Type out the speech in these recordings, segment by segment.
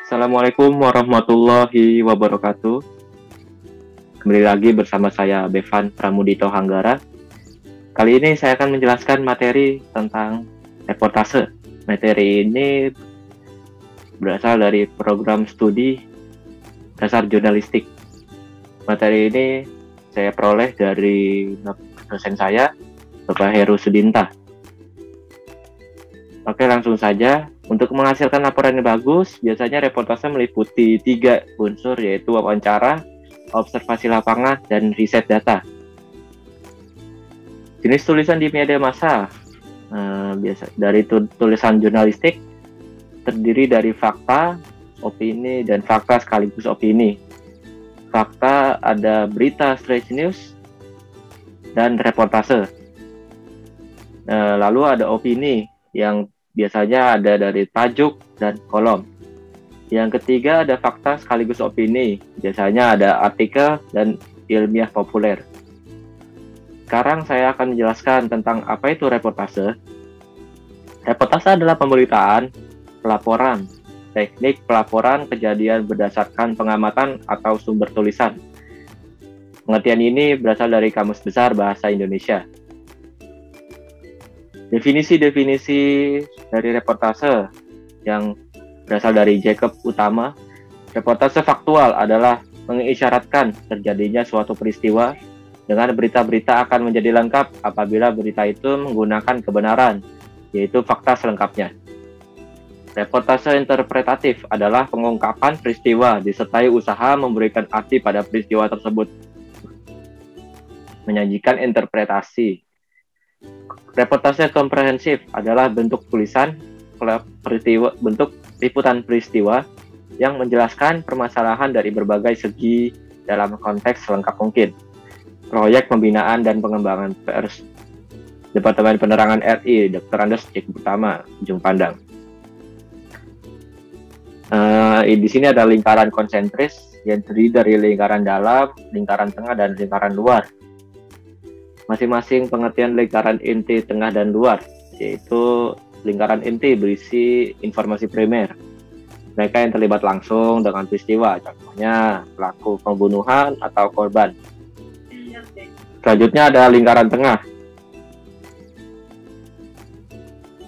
Assalamualaikum warahmatullahi wabarakatuh. Kembali lagi bersama saya Bevan Pramudito Hanggara. Kali ini saya akan menjelaskan materi tentang reportase. Materi ini berasal dari program studi dasar jurnalistik. Materi ini saya peroleh dari dosen saya, Bapak Heru Sudinta. Oke, langsung saja. Untuk menghasilkan laporan yang bagus, biasanya reportase meliputi 3 unsur, yaitu wawancara, observasi lapangan, dan riset data. Jenis tulisan di media massa biasa dari tulisan jurnalistik terdiri dari fakta, opini, dan fakta sekaligus opini. Fakta ada berita straight news dan reportase. Lalu ada opini yang biasanya ada dari tajuk dan kolom. Yang ketiga ada fakta sekaligus opini. Biasanya ada artikel dan ilmiah populer. Sekarang saya akan menjelaskan tentang apa itu reportase. Reportase adalah pemberitaan, pelaporan, teknik pelaporan kejadian berdasarkan pengamatan atau sumber tulisan. Pengertian ini berasal dari Kamus Besar Bahasa Indonesia. Definisi-definisi dari reportase yang berasal dari Jacob Utama. Reportase faktual adalah mengisyaratkan terjadinya suatu peristiwa dengan berita-berita akan menjadi lengkap apabila berita itu menggunakan kebenaran, yaitu fakta selengkapnya. Reportase interpretatif adalah pengungkapan peristiwa disertai usaha memberikan arti pada peristiwa tersebut. Menyajikan interpretasi. Reportase komprehensif adalah bentuk tulisan bentuk liputan peristiwa yang menjelaskan permasalahan dari berbagai segi dalam konteks selengkap mungkin. Proyek pembinaan dan pengembangan pers Departemen Penerangan RI, Dr. Andes Jacob Utama, Ujung Pandang. Di sini ada lingkaran konsentris yang terdiri dari lingkaran dalam, lingkaran tengah, dan lingkaran luar. Masing-masing pengertian lingkaran inti, tengah, dan luar, yaitu lingkaran inti berisi informasi primer. Mereka yang terlibat langsung dengan peristiwa, contohnya pelaku pembunuhan atau korban. Selanjutnya ada lingkaran tengah,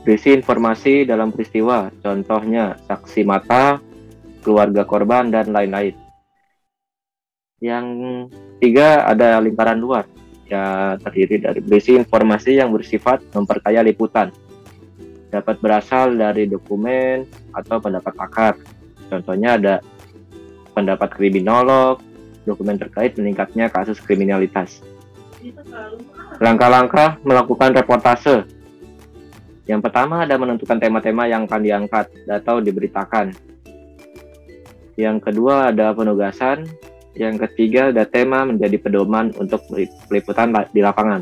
berisi informasi dalam peristiwa, contohnya saksi mata, keluarga korban, dan lain-lain. Yang tiga ada lingkaran luar, yang terdiri dari berisi informasi yang bersifat memperkaya liputan. Dapat berasal dari dokumen atau pendapat pakar. Contohnya ada pendapat kriminolog, dokumen terkait meningkatnya kasus kriminalitas. Langkah-langkah melakukan reportase. Yang pertama ada menentukan tema-tema yang akan diangkat atau diberitakan. Yang kedua ada penugasan. Yang ketiga ada tema menjadi pedoman untuk peliputan di lapangan.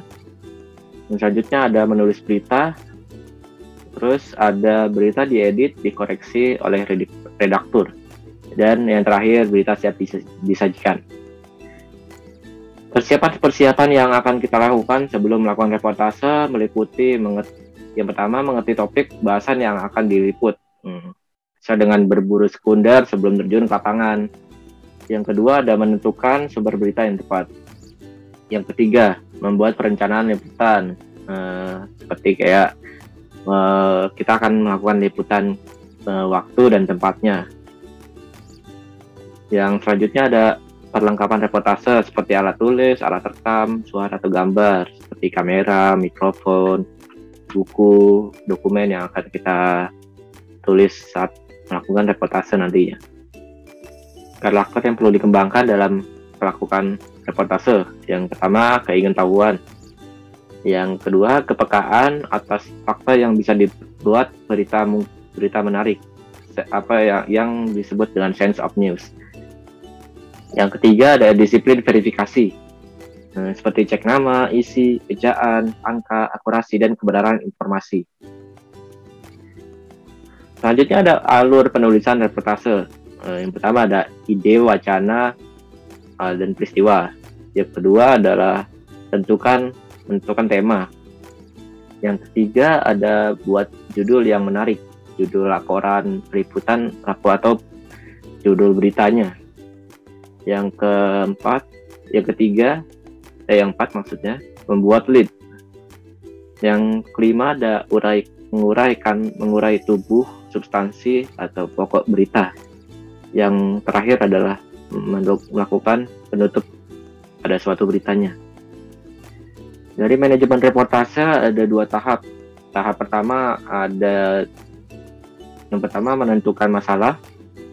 Yang selanjutnya ada menulis berita. Terus ada berita diedit, dikoreksi oleh redaktur. Dan yang terakhir berita siap disajikan. Persiapan-persiapan yang akan kita lakukan sebelum melakukan reportase meliputi yang pertama mengerti topik bahasan yang akan diliput. Dengan berburu sekunder sebelum terjun ke lapangan. Yang kedua ada menentukan sumber berita yang tepat. Yang ketiga membuat perencanaan liputan. Seperti kayak kita akan melakukan liputan waktu dan tempatnya. Yang selanjutnya ada perlengkapan reportase seperti alat tulis, alat rekam, suara atau gambar seperti kamera, mikrofon, buku, dokumen yang akan kita tulis saat melakukan reportase nantinya. Karakter yang perlu dikembangkan dalam melakukan reportase. Yang pertama, keingintahuan. Yang kedua, kepekaan atas fakta yang bisa dibuat berita menarik. Yang disebut dengan sense of news. Yang ketiga ada disiplin verifikasi. Seperti cek nama, isi, ejaan, angka, akurasi, dan kebenaran informasi. Selanjutnya ada alur penulisan reportase. Yang pertama ada ide, wacana, dan peristiwa. Yang kedua adalah menentukan tema. Yang ketiga ada buat judul yang menarik, judul laporan, peliputan, atau judul beritanya. Yang keempat maksudnya, membuat lead. Yang kelima ada mengurai tubuh, substansi atau pokok berita. Yang terakhir adalah melakukan penutup pada suatu beritanya. Dari manajemen reportase ada 2 tahap. Tahap pertama menentukan masalah,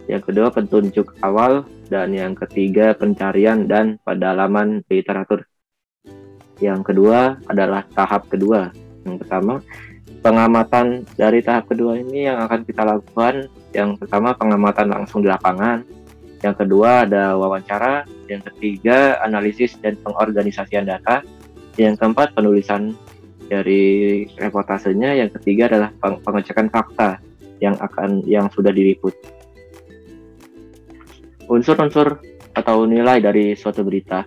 yang kedua petunjuk awal, dan yang ketiga pencarian dan pendalaman literatur. Yang kedua adalah tahap kedua. Yang pertama, pengamatan. Dari tahap kedua ini yang akan kita lakukan, yang pertama pengamatan langsung di lapangan, yang kedua ada wawancara, yang ketiga analisis dan pengorganisasian data, yang keempat penulisan dari reportasenya, yang ketiga adalah pengecekan fakta yang sudah diliput. Unsur-unsur atau nilai dari suatu berita.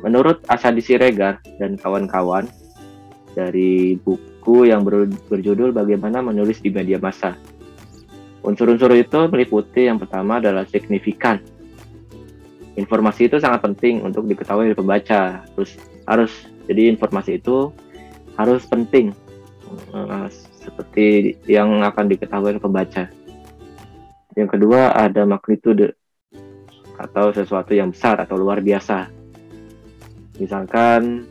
Menurut Asadi Siregar dan kawan-kawan dari buku yang berjudul Bagaimana Menulis di Media Massa, unsur-unsur itu meliputi yang pertama adalah signifikan. Informasi itu sangat penting untuk diketahui oleh pembaca. Jadi informasi itu harus penting, seperti yang akan diketahui oleh pembaca. Yang kedua ada magnitude, atau sesuatu yang besar atau luar biasa. Misalkan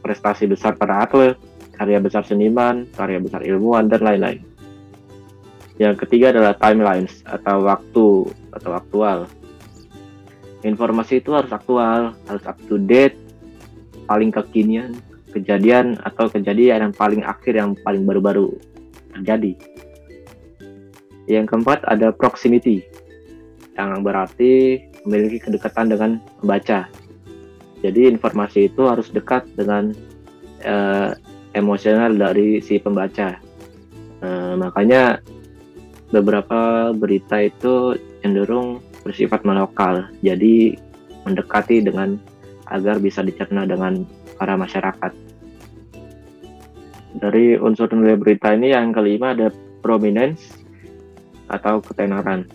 prestasi besar para atlet, karya besar seniman, karya besar ilmuwan, dan lain-lain. Yang ketiga adalah timelines atau aktual. Informasi itu harus aktual, harus up to date, paling kekinian, kejadian yang paling akhir, yang paling baru-baru terjadi. Yang keempat ada proximity, yang berarti memiliki kedekatan dengan pembaca. Jadi informasi itu harus dekat dengan emosional dari si pembaca. Makanya beberapa berita itu cenderung bersifat melokal, jadi mendekati dengan agar bisa dicerna dengan para masyarakat. Dari unsur nilai berita ini yang kelima ada prominence atau ketenaran.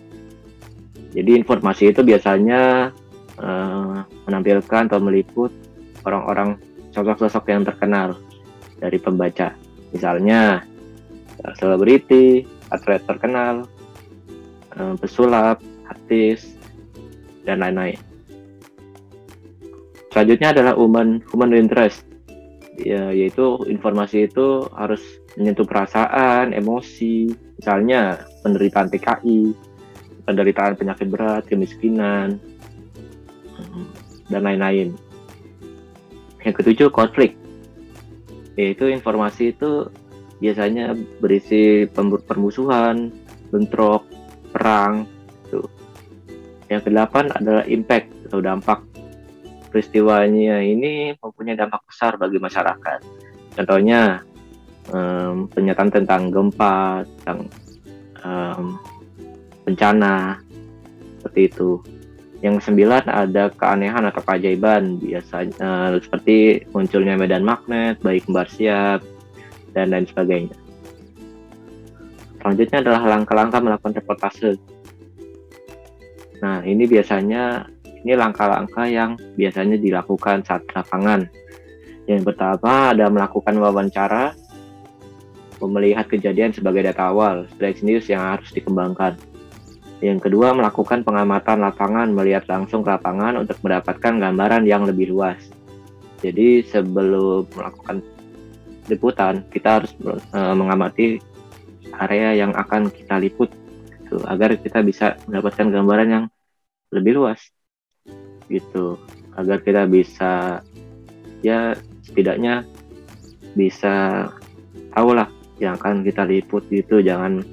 Jadi informasi itu biasanya menampilkan atau meliput orang-orang, sosok-sosok yang terkenal dari pembaca. Misalnya selebriti, atlet terkenal, pesulap, artis, dan lain-lain. Selanjutnya adalah human interest, yaitu informasi itu harus menyentuh perasaan, emosi, misalnya penderitaan PKI, penderitaan penyakit berat, kemiskinan, dan lain-lain. Yang ketujuh, konflik, yaitu informasi itu biasanya berisi permusuhan, bentrok, perang. Yang kedelapan adalah impact atau dampak. Peristiwanya ini mempunyai dampak besar bagi masyarakat. Contohnya pernyataan tentang gempa, tentang bencana, seperti itu. Yang sembilan ada keanehan atau keajaiban, biasanya seperti munculnya medan magnet, bayi kembar siap, dan lain sebagainya. Selanjutnya adalah langkah-langkah melakukan reportase. Nah, ini langkah-langkah yang biasanya dilakukan saat lapangan. Yang pertama ada melakukan wawancara, melihat kejadian sebagai data awal, breaking news yang harus dikembangkan. Yang kedua, melakukan pengamatan lapangan, melihat langsung ke lapangan untuk mendapatkan gambaran yang lebih luas. Jadi sebelum melakukan liputan, kita harus mengamati area yang akan kita liput, gitu, agar kita bisa mendapatkan gambaran yang lebih luas, gitu, agar kita bisa, ya setidaknya bisa tahu lah yang akan kita liput, gitu. Jangan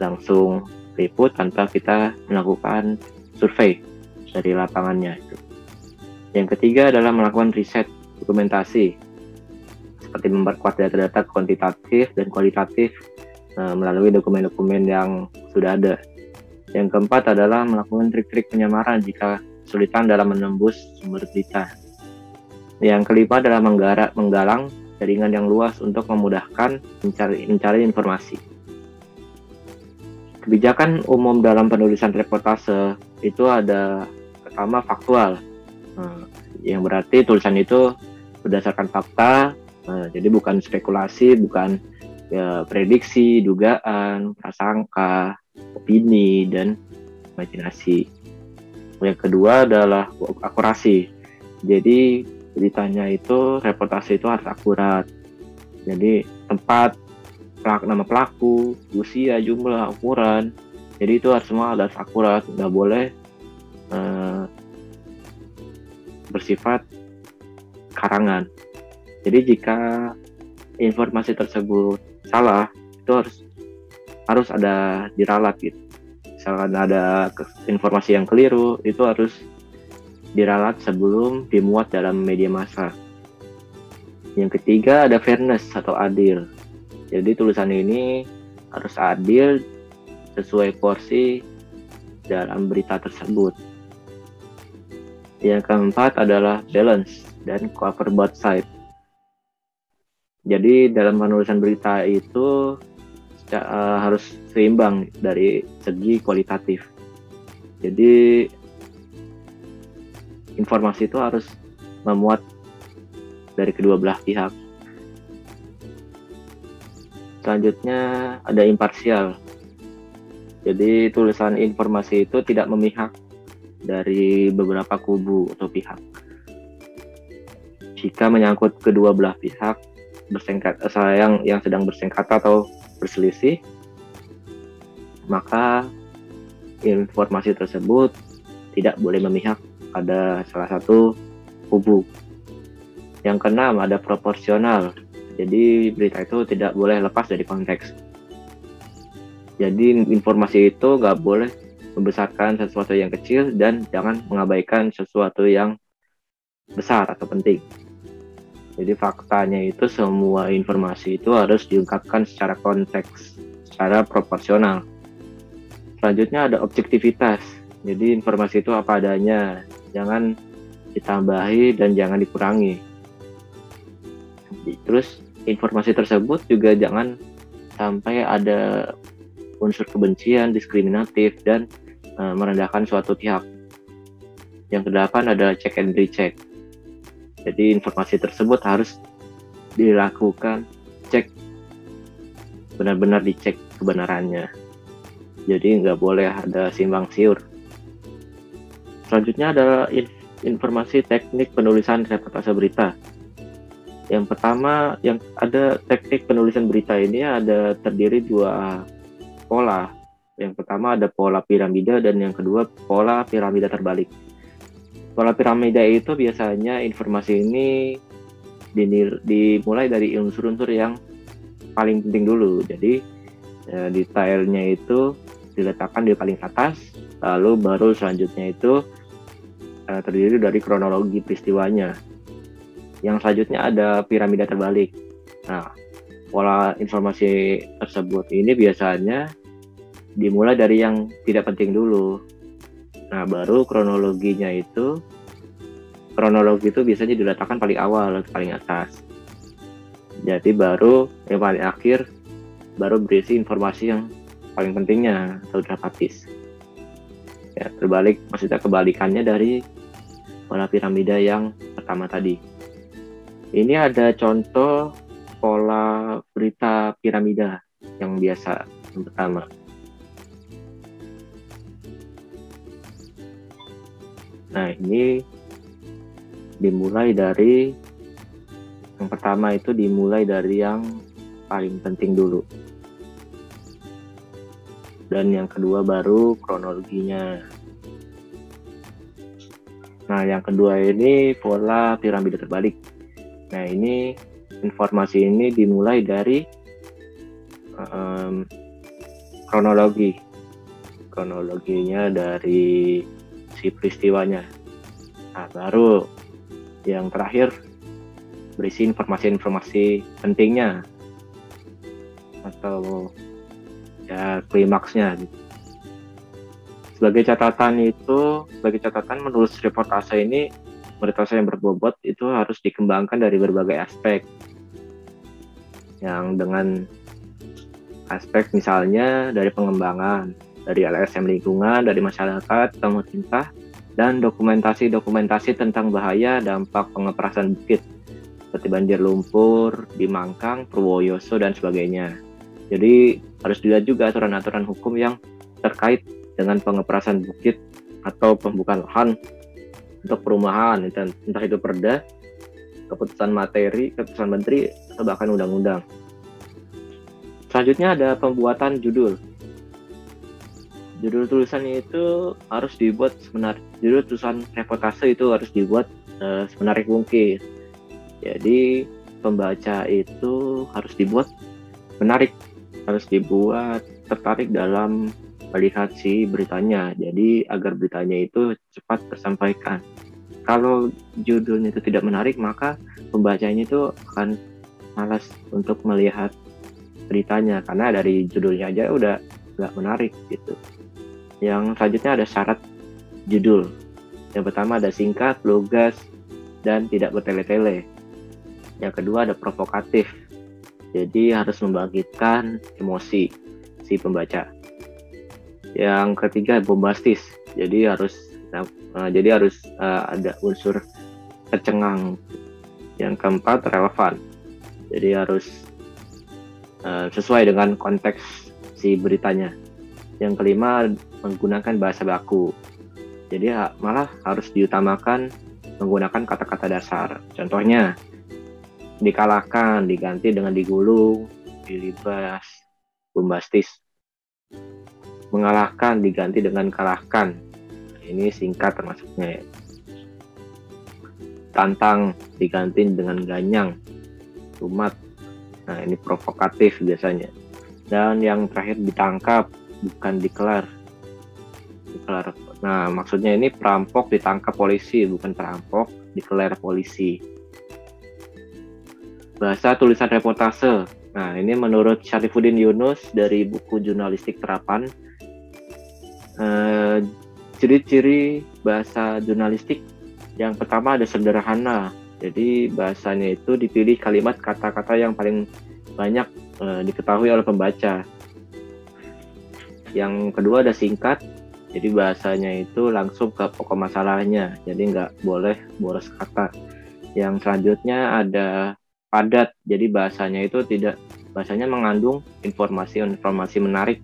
langsung liput tanpa kita melakukan survei dari lapangannya. Yang ketiga adalah melakukan riset dokumentasi, seperti memperkuat data-data kuantitatif dan kualitatif melalui dokumen-dokumen yang sudah ada. Yang keempat adalah melakukan trik-trik penyamaran jika kesulitan dalam menembus sumber berita. Yang kelima adalah menggalang jaringan yang luas untuk memudahkan mencari informasi. Kebijakan umum dalam penulisan reportase itu ada pertama faktual. Yang berarti tulisan itu berdasarkan fakta, jadi bukan spekulasi, bukan prediksi, dugaan, prasangka, opini, dan imajinasi. Yang kedua adalah akurasi. Jadi beritanya itu, reportase itu harus akurat. Jadi tempat, nama pelaku, usia, jumlah, ukuran. Jadi itu semua harus akurat, nggak boleh bersifat karangan. Jadi jika informasi tersebut salah, itu harus ada diralat gitu. Misalkan ada informasi yang keliru, itu harus diralat sebelum dimuat dalam media massa. Yang ketiga ada fairness atau adil. Jadi tulisan ini harus adil sesuai porsi dalam berita tersebut. Yang keempat adalah balance dan cover both side. Jadi dalam penulisan berita itu harus seimbang dari segi kualitatif. Jadi informasi itu harus memuat dari kedua belah pihak. Selanjutnya ada imparsial. Jadi tulisan informasi itu tidak memihak dari beberapa kubu atau pihak. Jika menyangkut kedua belah pihak yang sedang bersengketa atau berselisih, maka informasi tersebut tidak boleh memihak pada salah satu kubu. Yang keenam ada proporsional. Jadi berita itu tidak boleh lepas dari konteks. Jadi informasi itu nggak boleh membesarkan sesuatu yang kecil dan jangan mengabaikan sesuatu yang besar atau penting. Jadi faktanya itu semua informasi itu harus diungkapkan secara konteks, secara proporsional. Selanjutnya ada objektivitas. Jadi informasi itu apa adanya, jangan ditambahi dan jangan dikurangi. Terus informasi tersebut juga jangan sampai ada unsur kebencian, diskriminatif, dan merendahkan suatu pihak. Yang kedelapan ada check and recheck. Jadi informasi tersebut harus dilakukan cek, benar-benar dicek kebenarannya. Jadi nggak boleh ada simpang siur. Selanjutnya adalah informasi teknik penulisan reportase berita. Yang pertama, yang ada teknik penulisan berita ini terdiri dua pola. Yang pertama ada pola piramida dan yang kedua pola piramida terbalik. Pola piramida itu biasanya informasi ini dimulai dari unsur-unsur yang paling penting dulu. Jadi detailnya itu diletakkan di paling atas, lalu baru selanjutnya itu terdiri dari kronologi peristiwanya. Yang selanjutnya ada piramida terbalik. Nah, pola informasi tersebut ini biasanya dimulai dari yang tidak penting dulu. Nah, baru kronologi itu biasanya diletakkan paling awal atau paling atas. Jadi baru yang paling akhir baru berisi informasi yang paling pentingnya atau dramatis. Ya, maksudnya kebalikannya dari pola piramida yang pertama tadi. Ini ada contoh pola berita piramida yang biasa, yang pertama. Nah, ini dimulai dari yang pertama itu dimulai dari yang paling penting dulu. Dan yang kedua baru kronologinya. Nah, yang kedua ini pola piramida terbalik. Nah, ini informasi ini dimulai dari kronologinya dari si peristiwanya. Nah, baru yang terakhir berisi informasi-informasi pentingnya atau ya klimaksnya. Sebagai catatan menulis reportase yang berbobot itu harus dikembangkan dari berbagai aspek yang dengan aspek misalnya dari pengembangan, dari LSM lingkungan, dari masyarakat, pemerintah, dan dokumentasi-dokumentasi tentang bahaya dampak pengeperasan bukit seperti banjir lumpur di Mangkang, Purwoyoso, dan sebagainya. Jadi harus dilihat juga aturan-aturan hukum yang terkait dengan pengeperasan bukit atau pembukaan lahan untuk perumahan, entah itu perda, keputusan materi, keputusan menteri, atau bahkan undang-undang. Selanjutnya ada pembuatan judul. Judul tulisannya itu harus dibuat semenarik. Judul tulisan reportase itu harus dibuat semenarik mungkin. Jadi pembaca itu harus dibuat menarik, harus dibuat tertarik dalam melihat si beritanya. Jadi agar beritanya itu cepat tersampaikan. Kalau judulnya itu tidak menarik, maka pembacanya itu akan malas untuk melihat beritanya karena dari judulnya aja udah nggak menarik gitu. Yang selanjutnya ada syarat judul. Yang pertama ada singkat, lugas, dan tidak bertele-tele. Yang kedua ada provokatif. Jadi harus membangkitkan emosi si pembaca. Yang ketiga bombastis. Jadi harus ada unsur kecengang. Yang keempat relevan. Jadi harus sesuai dengan konteks si beritanya. Yang kelima menggunakan bahasa baku. Jadi malah harus diutamakan menggunakan kata-kata dasar. Contohnya dikalahkan diganti dengan digulung, dilibas, bombastis. Mengalahkan diganti dengan kalahkan. Ini singkat termasuknya. Tantang diganti dengan ganyang, umat. Nah, ini provokatif biasanya. Dan yang terakhir ditangkap, bukan dikelar. Nah, maksudnya ini perampok ditangkap polisi, bukan perampok dikelar polisi. Bahasa tulisan reportase. Nah, ini menurut Syarifuddin Yunus dari buku Jurnalistik Terapan. Ciri-ciri bahasa jurnalistik. Yang pertama ada sederhana. Jadi bahasanya itu dipilih kalimat kata-kata yang paling banyak diketahui oleh pembaca. Yang kedua ada singkat. Jadi bahasanya itu langsung ke pokok masalahnya. Jadi nggak boleh boros kata. Yang selanjutnya ada padat. Jadi bahasanya mengandung informasi menarik.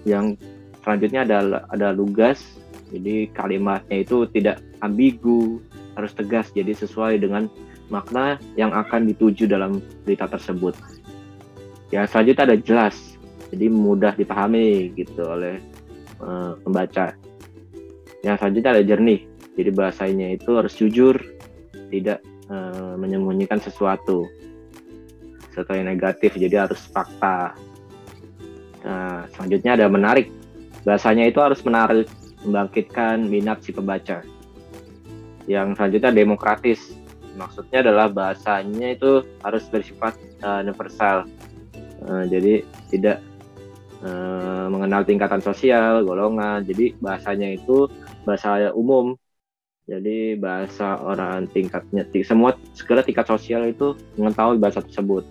Yang selanjutnya ada lugas. Jadi kalimatnya itu tidak ambigu, harus tegas. Jadi sesuai dengan makna yang akan dituju dalam berita tersebut. Yang selanjutnya ada jelas. Jadi mudah dipahami gitu oleh pembaca. Yang selanjutnya ada jernih. Jadi bahasanya itu harus jujur, tidak menyembunyikan sesuatu yang negatif. Jadi harus fakta. Nah, selanjutnya ada menarik. Bahasanya itu harus menarik, membangkitkan minat si pembaca. Yang selanjutnya demokratis. Maksudnya adalah bahasanya itu harus bersifat universal. Jadi tidak mengenal tingkatan sosial, golongan. Jadi bahasanya itu bahasa umum. Jadi bahasa orang tingkatnya segala tingkat sosial itu mengetahui bahasa tersebut.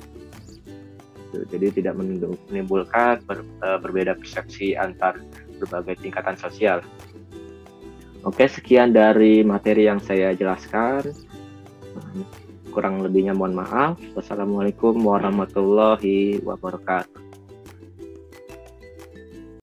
Jadi tidak menimbulkan berbeda persepsi antar berbagai tingkatan sosial. Oke, sekian dari materi yang saya jelaskan. Kurang lebihnya mohon maaf. Wassalamualaikum warahmatullahi wabarakatuh.